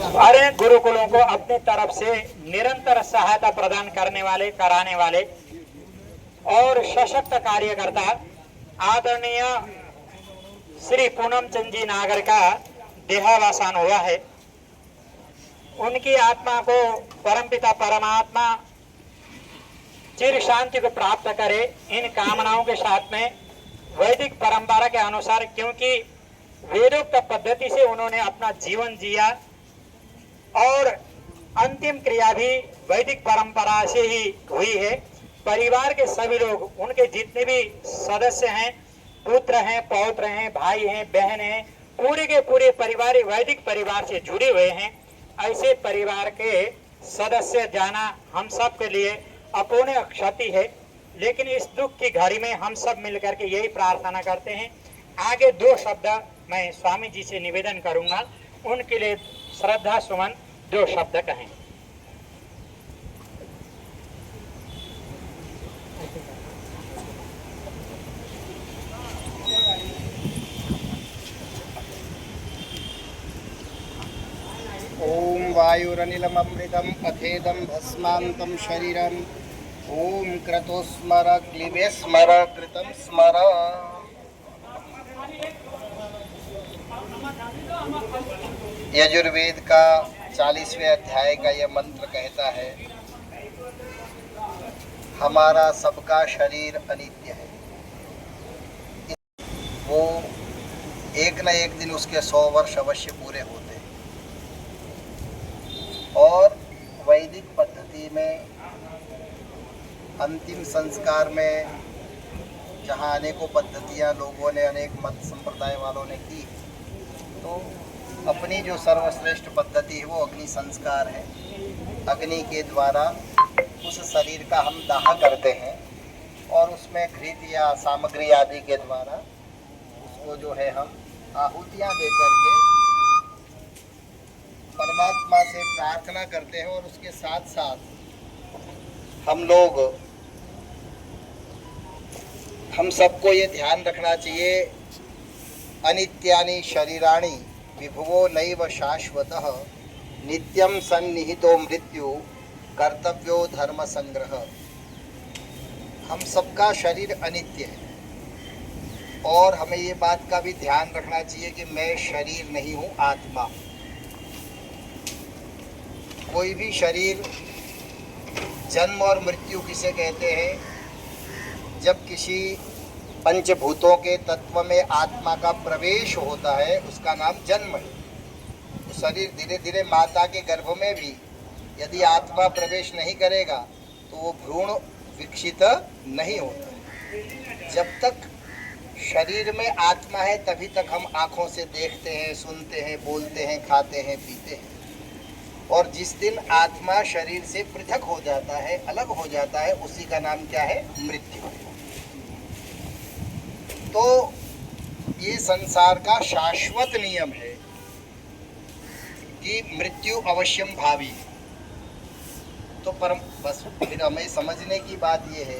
सारे गुरुकुलों को अपनी तरफ से निरंतर सहायता प्रदान करने वाले, कराने वाले और सशक्त कार्यकर्ता आदरणीय श्री पूनम चंद जी नागर का देहावसान हुआ है। उनकी आत्मा को परमपिता परमात्मा चिर शांति को प्राप्त करे, इन कामनाओं के साथ में वैदिक परंपरा के अनुसार, क्योंकि वेदोक्त पद्धति से उन्होंने अपना जीवन जिया और अंतिम क्रिया भी वैदिक परंपरा से ही हुई है। परिवार के सभी लोग, उनके जितने भी सदस्य हैं, पुत्र हैं, पौत्र हैं, भाई हैं, बहन हैं, पूरे के पूरे परिवार वैदिक परिवार से जुड़े हुए हैं। ऐसे परिवार के सदस्य जाना हम सब के लिए अपूर्णीय क्षति है। लेकिन इस दुख की घड़ी में हम सब मिलकर के यही प्रार्थना करते हैं। आगे दो शब्द मैं स्वामी जी से निवेदन करूंगा, उनके लिए श्रद्धा सुमन दो शब्द कहें। ओम वायुरनिलममृतम अथेदम भस्मांतम शरीरम ओम क्रतो स्मर क्लिबे स्मर कृतम स्मर। यजुर्वेद का 40वें अध्याय का यह मंत्र कहता है, हमारा सबका शरीर अनित्य है। वो एक न एक दिन उसके 100 वर्ष अवश्य पूरे होते हैं। और वैदिक पद्धति में अंतिम संस्कार में जहाँ अनेकों पद्धतियाँ लोगों ने, अनेक मत संप्रदाय वालों ने की, तो अपनी जो सर्वश्रेष्ठ पद्धति है वो अग्नि संस्कार है। अग्नि के द्वारा उस शरीर का हम दाह करते हैं और उसमें घृत या सामग्री आदि के द्वारा उसको जो है हम आहुतियाँ दे करके परमात्मा से प्रार्थना करते हैं। और उसके साथ साथ हम सबको ये ध्यान रखना चाहिए, अनित्यानि शरीराणि विभुवो नैव शाश्वतः नित्यं सन्निहितो मृत्यु कर्तव्यो धर्म संग्रह। हम सबका शरीर अनित्य है और हमें ये बात का भी ध्यान रखना चाहिए कि मैं शरीर नहीं हूँ, आत्मा। कोई भी शरीर, जन्म और मृत्यु किसे कहते हैं? जब किसी पंचभूतों के तत्व में आत्मा का प्रवेश होता है, उसका नाम जन्म है। तो शरीर धीरे धीरे माता के गर्भ में भी यदि आत्मा प्रवेश नहीं करेगा तो वो भ्रूण विकसित नहीं होता। जब तक शरीर में आत्मा है तभी तक हम आँखों से देखते हैं, सुनते हैं, बोलते हैं, खाते हैं, पीते हैं। और जिस दिन आत्मा शरीर से पृथक हो जाता है, अलग हो जाता है, उसी का नाम क्या है? मृत्यु। तो ये संसार का शाश्वत नियम है कि मृत्यु अवश्यम भावी। तो बस फिर हमें समझने की बात ये है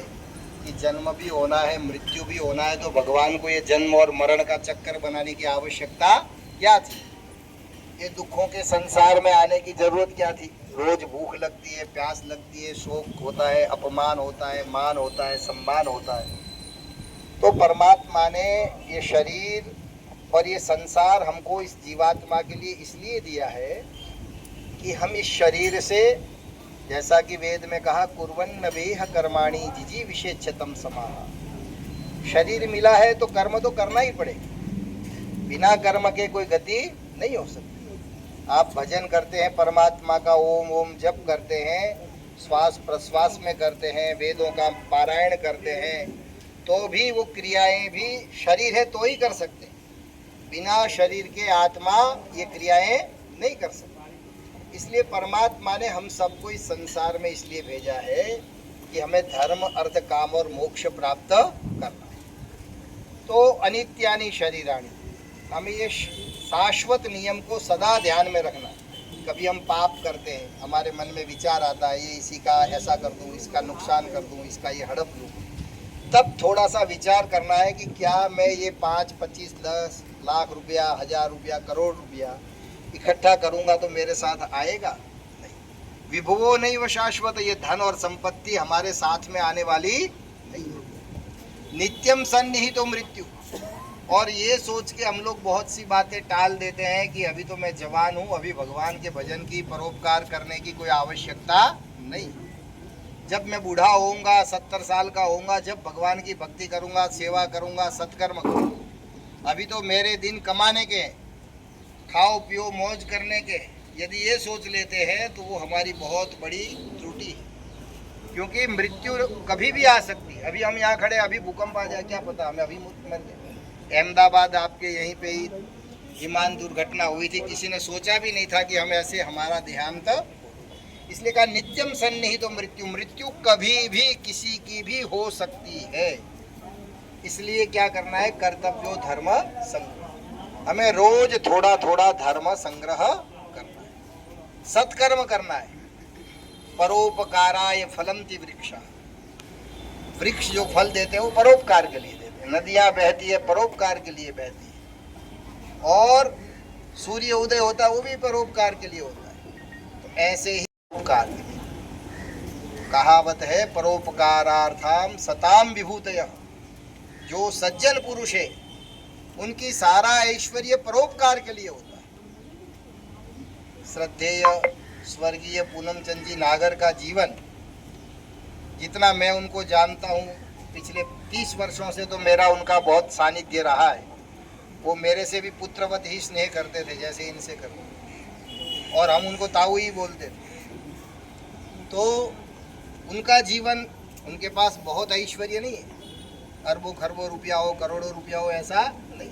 कि जन्म भी होना है, मृत्यु भी होना है, तो भगवान को ये जन्म और मरण का चक्कर बनाने की आवश्यकता क्या थी? ये दुखों के संसार में आने की जरूरत क्या थी? रोज भूख लगती है, प्यास लगती है, शोक होता है, अपमान होता है, मान होता है, सम्मान होता है। तो परमात्मा ने ये शरीर और ये संसार हमको इस जीवात्मा के लिए इसलिए दिया है कि हम इस शरीर से, जैसा कि वेद में कहा, कुर्वन्न वेह कर्माणि जिजी विशेषतम समाह। शरीर मिला है तो कर्म तो करना ही पड़ेगा। बिना कर्म के कोई गति नहीं हो सकती। आप भजन करते हैं परमात्मा का, ओम ओम जप करते हैं, श्वास प्रश्वास में करते हैं, वेदों का पारायण करते हैं, तो भी वो क्रियाएं भी शरीर है तो ही कर सकते हैं। बिना शरीर के आत्मा ये क्रियाएं नहीं कर सकती। इसलिए परमात्मा ने हम सबको इस संसार में इसलिए भेजा है कि हमें धर्म, अर्थ, काम और मोक्ष प्राप्त करना है। तो अनित्यानि शरीराणि, हमें ये शाश्वत नियम को सदा ध्यान में रखना है। कभी हम पाप करते हैं, हमारे मन में विचार आता है, ये इसी का ऐसा कर दूं, इसका नुकसान कर दूं, इसका ये हड़प लूं, तब थोड़ा सा विचार करना है कि क्या मैं ये 5, 25, 10 लाख रुपया, 1000 रुपया, करोड़ रुपया इकट्ठा करूंगा तो मेरे साथ आएगा नहीं। विभुवो नहीं व शाश्वत, ये धन और संपत्ति हमारे साथ में आने वाली नहीं है। नित्यम सन्निहितो मृत्यु, और ये सोच के हम लोग बहुत सी बातें टाल देते हैं कि अभी तो मैं जवान हूँ, अभी भगवान के भजन की परोपकार करने की कोई आवश्यकता नहीं। जब मैं बूढ़ा होऊंगा, 70 साल का होऊंगा, जब भगवान की भक्ति करूंगा, सेवा करूंगा, सत्कर्म करूंगा। अभी तो मेरे दिन कमाने के, खाओ पियो मौज करने के। यदि ये सोच लेते हैं तो वो हमारी बहुत बड़ी त्रुटि है, क्योंकि मृत्यु कभी भी आ सकती है। अभी हम यहाँ खड़े, अभी भूकंप आ जाए, क्या पता, हमें अभी मर जाए। अहमदाबाद आपके यहीं पे ही विमान दुर्घटना हुई थी, किसी ने सोचा भी नहीं था कि हम ऐसे हमारा देहांत। इसलिए कहा नित्यम सन्निहितो मृत्यु, मृत्यु कभी भी किसी की भी हो सकती है। इसलिए क्या करना है, कर्तव्यो धर्म संग्रह, हमें रोज थोड़ा थोड़ा धर्म संग्रह करना है, सत्कर्म करना है। परोपकाराय फलंति वृक्षा, वृक्ष जो फल देते हैं वो परोपकार के लिए देते हैं। नदियां बहती है परोपकार के लिए बहती है, और सूर्य उदय होता है वो भी परोपकार के लिए होता है। तो ऐसे ही परोपकार के लिए कहावत है, परोपकारार्थाम सताम विभूतयः, जो सज्जन पुरुष है उनकी सारा ऐश्वर्य परोपकार के लिए होता है। श्रद्धेय स्वर्गीय पूनम चंद जी नागर का जीवन, जितना मैं उनको जानता हूँ, पिछले 30 वर्षों से तो मेरा उनका बहुत सानिध्य रहा है। वो मेरे से भी पुत्रवत ही स्नेह करते थे जैसे इनसे करते, और हम उनको ताऊ ही बोलते थे। तो उनका जीवन, उनके पास बहुत ऐश्वर्य नहीं है, अरबों खरबों रुपया हो, करोड़ों रुपया हो, ऐसा नहीं।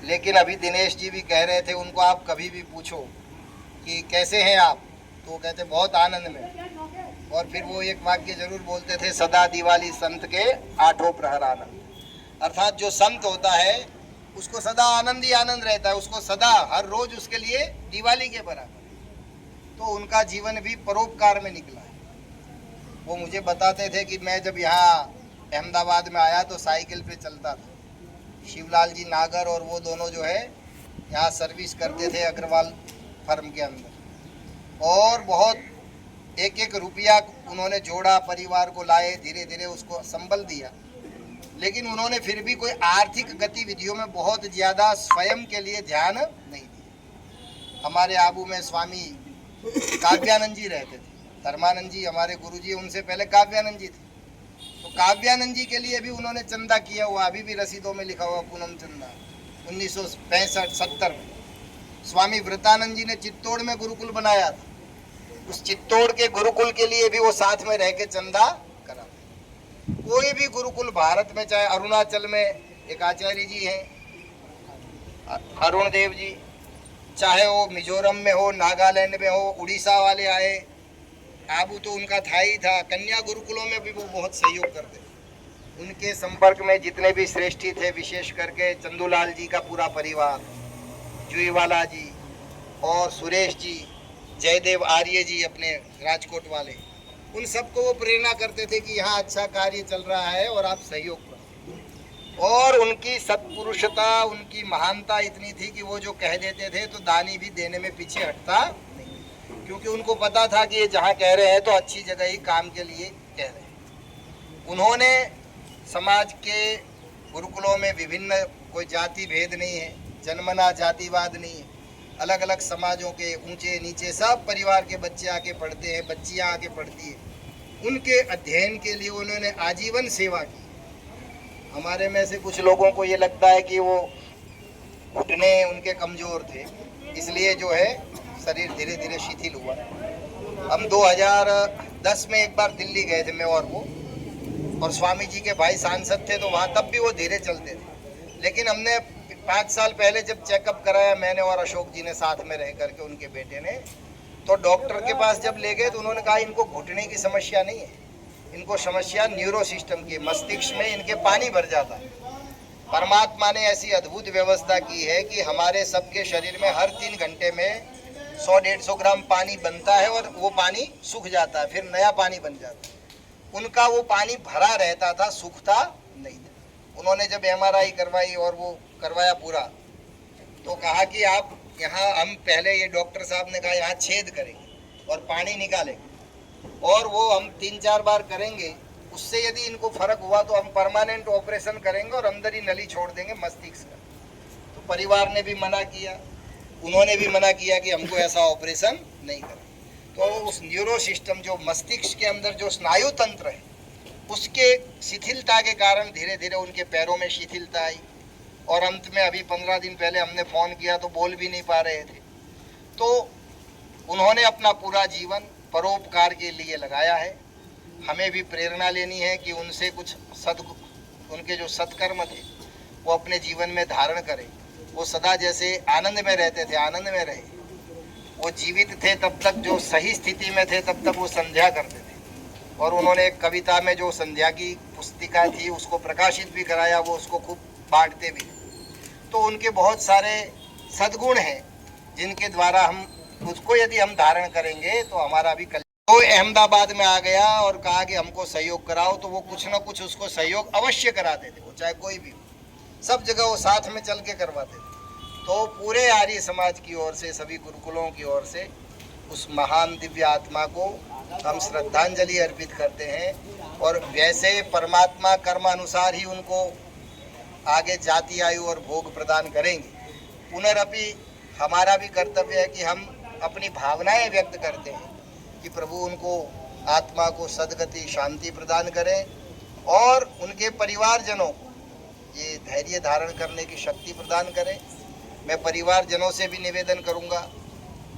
लेकिन अभी दिनेश जी भी कह रहे थे, उनको आप कभी भी पूछो कि कैसे हैं आप, तो वो कहते बहुत आनंद में। और फिर वो एक वाक्य जरूर बोलते थे, सदा दिवाली संत के आठों प्रहर आनंद। अर्थात जो संत होता है उसको सदा आनंद ही आनंद रहता है, उसको सदा हर रोज उसके लिए दिवाली के बराबर। तो उनका जीवन भी परोपकार में निकला है। वो मुझे बताते थे कि मैं जब यहाँ अहमदाबाद में आया तो साइकिल पे चलता था। शिवलाल जी नागर और वो दोनों जो है यहाँ सर्विस करते थे अग्रवाल फर्म के अंदर, और बहुत एक एक रुपया उन्होंने जोड़ा, परिवार को लाए, धीरे धीरे उसको संबल दिया। लेकिन उन्होंने फिर भी कोई आर्थिक गतिविधियों में बहुत ज़्यादा स्वयं के लिए ध्यान नहीं दिया। हमारे आबू में स्वामी काव्यानंद जी रहते थे, धर्मानंद जी हमारे गुरुजी, उनसे पहले काव्यानंद जी थे। तो काव्यानंद जी के लिए भी उन्होंने चंदा किया हुआ, अभी भी रसीदों में लिखा हुआ पूनम चंदा। 1965-70 में स्वामी व्रतानंद जी ने चित्तौड़ में गुरुकुल बनाया था, उस चित्तौड़ के गुरुकुल के लिए भी वो साथ में रह के चंदा करा। कोई भी गुरुकुल भारत में, चाहे अरुणाचल में एक आचार्य जी हैं अरुण देव जी, चाहे वो मिजोरम में हो, नागालैंड में हो, उड़ीसा वाले आए, आबू तो उनका था ही था, कन्या गुरुकुलों में भी वो बहुत सहयोग करते थे। उनके संपर्क में जितने भी श्रेष्ठी थे, विशेष करके चंदूलाल जी का पूरा परिवार, जुईवाला जी और सुरेश जी, जयदेव आर्य जी अपने राजकोट वाले, उन सबको वो प्रेरणा करते थे कि यहाँ अच्छा कार्य चल रहा है और आप सहयोग करो। और उनकी सत्पुरुषता, उनकी महानता इतनी थी कि वो जो कह देते थे तो दानी भी देने में पीछे हटता नहीं, क्योंकि उनको पता था कि ये जहाँ कह रहे हैं तो अच्छी जगह ही काम के लिए कह रहे हैं। उन्होंने समाज के गुरुकुलों में विभिन्न, कोई जाति भेद नहीं है, जन्मना जातिवाद नहीं है, अलग अलग समाजों के ऊंचे नीचे सब परिवार के बच्चे आके पढ़ते हैं, बच्चियां आके पढ़ती है। उनके अध्ययन के लिए उन्होंने आजीवन सेवा की। हमारे में से कुछ लोगों को ये लगता है कि वो घुटने उनके कमज़ोर थे, इसलिए जो है शरीर धीरे धीरे शिथिल हुआ। हम 2010 में एक बार दिल्ली गए थे, मैं और वो, और स्वामी जी के भाई सांसद थे, तो वहाँ तब भी वो धीरे चलते थे। लेकिन हमने 5 साल पहले जब चेकअप कराया, मैंने और अशोक जी ने साथ में रह करके, उनके बेटे ने, तो डॉक्टर के पास जब ले गए तो उन्होंने कहा इनको घुटने की समस्या नहीं है, इनको समस्या न्यूरो सिस्टम की, मस्तिष्क में इनके पानी भर जाता है। परमात्मा ने ऐसी अद्भुत व्यवस्था की है कि हमारे सबके शरीर में हर 3 घंटे में 100-150 ग्राम पानी बनता है और वो पानी सूख जाता है, फिर नया पानी बन जाता है। उनका वो पानी भरा रहता था, सूखता नहीं था। उन्होंने जब MRI करवाई और वो करवाया पूरा, तो कहा कि आप यहाँ हम पहले ये डॉक्टर साहब ने कहा यहाँ छेद करेंगे और पानी निकालेंगे, और वो हम 3-4 बार करेंगे। उससे यदि इनको फर्क हुआ तो हम परमानेंट ऑपरेशन करेंगे और अंदर ही नली छोड़ देंगे मस्तिष्क का। तो परिवार ने भी मना किया, उन्होंने भी मना किया कि हमको ऐसा ऑपरेशन नहीं करना। तो उस न्यूरो सिस्टम, जो मस्तिष्क के अंदर जो स्नायु तंत्र है, उसके शिथिलता के कारण धीरे धीरे उनके पैरों में शिथिलता आई, और अंत में अभी 15 दिन पहले हमने फ़ोन किया तो बोल भी नहीं पा रहे थे। तो उन्होंने अपना पूरा जीवन परोपकार के लिए लगाया है। हमें भी प्रेरणा लेनी है कि उनसे कुछ उनके जो सत्कर्म थे वो अपने जीवन में धारण करें। वो सदा जैसे आनंद में रहते थे, आनंद में रहे। वो जीवित थे तब तक, जो सही स्थिति में थे तब तक वो संध्या करते थे, और उन्होंने एक कविता में जो संध्या की पुस्तिका थी उसको प्रकाशित भी कराया, वो उसको खूब बांटते भी। तो उनके बहुत सारे सद्गुण हैं जिनके द्वारा हम उसको यदि हम धारण करेंगे तो हमारा भी कल्याण। वो अहमदाबाद में आ गया और कहा कि हमको सहयोग कराओ, तो वो कुछ ना कुछ उसको सहयोग अवश्य कराते थे, वो चाहे कोई भी, सब जगह वो साथ में चल के करवाते थे। तो पूरे आर्य समाज की ओर से, सभी गुरुकुलों की ओर से उस महान दिव्य आत्मा को हम श्रद्धांजलि अर्पित करते हैं। और वैसे परमात्मा कर्म अनुसार ही उनको आगे जाति, आयु और भोग प्रदान करेंगे। पुनरअपि हमारा भी कर्तव्य है कि हम अपनी भावनाएं व्यक्त करते हैं कि प्रभु उनको, आत्मा को सद्गति, शांति प्रदान करें, और उनके परिवारजनों को ये धैर्य धारण करने की शक्ति प्रदान करें। मैं परिवारजनों से भी निवेदन करूंगा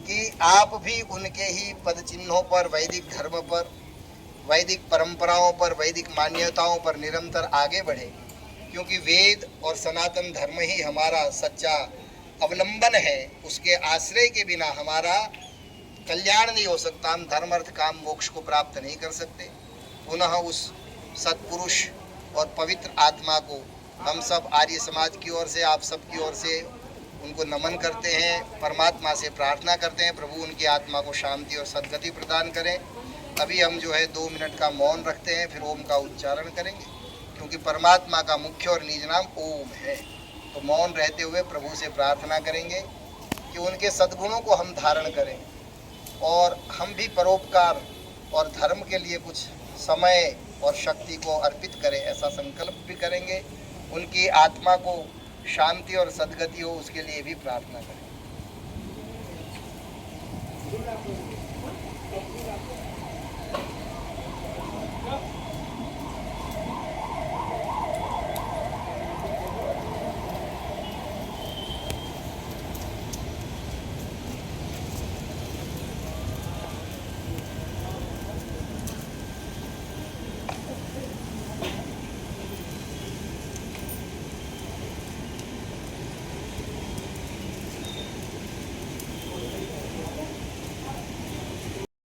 कि आप भी उनके ही पद चिन्हों पर, वैदिक धर्म पर, वैदिक परंपराओं पर, वैदिक मान्यताओं पर निरंतर आगे बढ़े, क्योंकि वेद और सनातन धर्म ही हमारा सच्चा अवलंबन है। उसके आश्रय के बिना हमारा कल्याण नहीं हो सकता। हम धर्म, अर्थ, काम, मोक्ष को प्राप्त नहीं कर सकते। पुनः उस सत्पुरुष और पवित्र आत्मा को हम सब आर्य समाज की ओर से, आप सब की ओर से उनको नमन करते हैं, परमात्मा से प्रार्थना करते हैं प्रभु उनकी आत्मा को शांति और सद्गति प्रदान करें। अभी हम जो है 2 मिनट का मौन रखते हैं, फिर ओम का उच्चारण करेंगे, क्योंकि परमात्मा का मुख्य और निज नाम ओम है। तो मौन रहते हुए प्रभु से प्रार्थना करेंगे कि उनके सद्गुणों को हम धारण करें, और हम भी परोपकार और धर्म के लिए कुछ समय और शक्ति को अर्पित करें, ऐसा संकल्प भी करेंगे। उनकी आत्मा को शांति और सद्गति हो, उसके लिए भी प्रार्थना करें।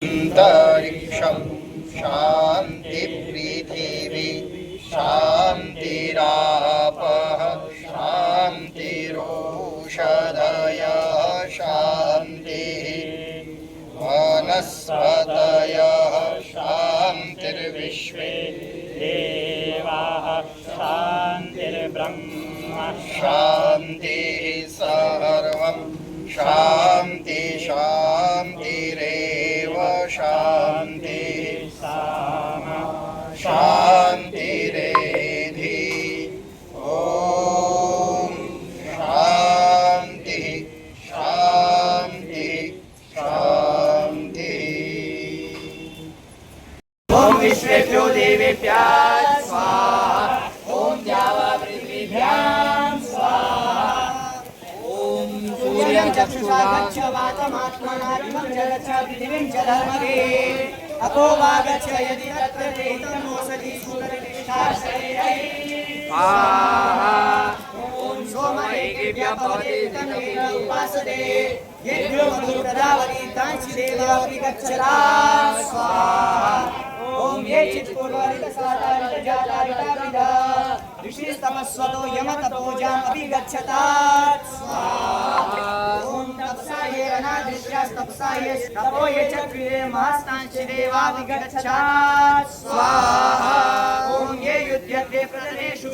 अंतरिक्षं शांति, पृथिवी शांतिरापः शांतिरोषधयः शान्तिः, वनस्पतयः शान्तिर्विश्वे देवाः शान्तिर्ब्रह्म शान्तिः सर्वं शान्ति शान्तिरेव शान्तिः सामा शान्तिरेधि। ॐ शान्ति शान्ति शान्तिः। ओम विश्वेभ्यो देवेभ्यः स्वाहा। ओम द्यावा पृथिवीभ्यां स्वाहा। ओम सूर्यं चक्षुषा गच्छ वातमात्मना इमं जगच्छ पृथिवीं च धर्मगे अपो वा गच्छ यदि तत्र देहितमोषधि सुकरिष्ठाशरीरै स्वाहा। ओम सोमैकेभ्यः भवति तन्मेन उपासते येभ्यो मधुप्रदावति तांसि देवापि गच्छता स्वाहा। ओम ये चित्पूर्वरितसातारितजातारिताविदा ऋषिस्तमस्वतो यमतपोजाम् अपि गच्छता स्वाहा। ओम तपसा ये अनादिश्यास्तपसा ये तपो ये चक्रिये महस्तांसि देवापि गच्छता स्वाहा। ओम ये युध्यते प्रतरेषु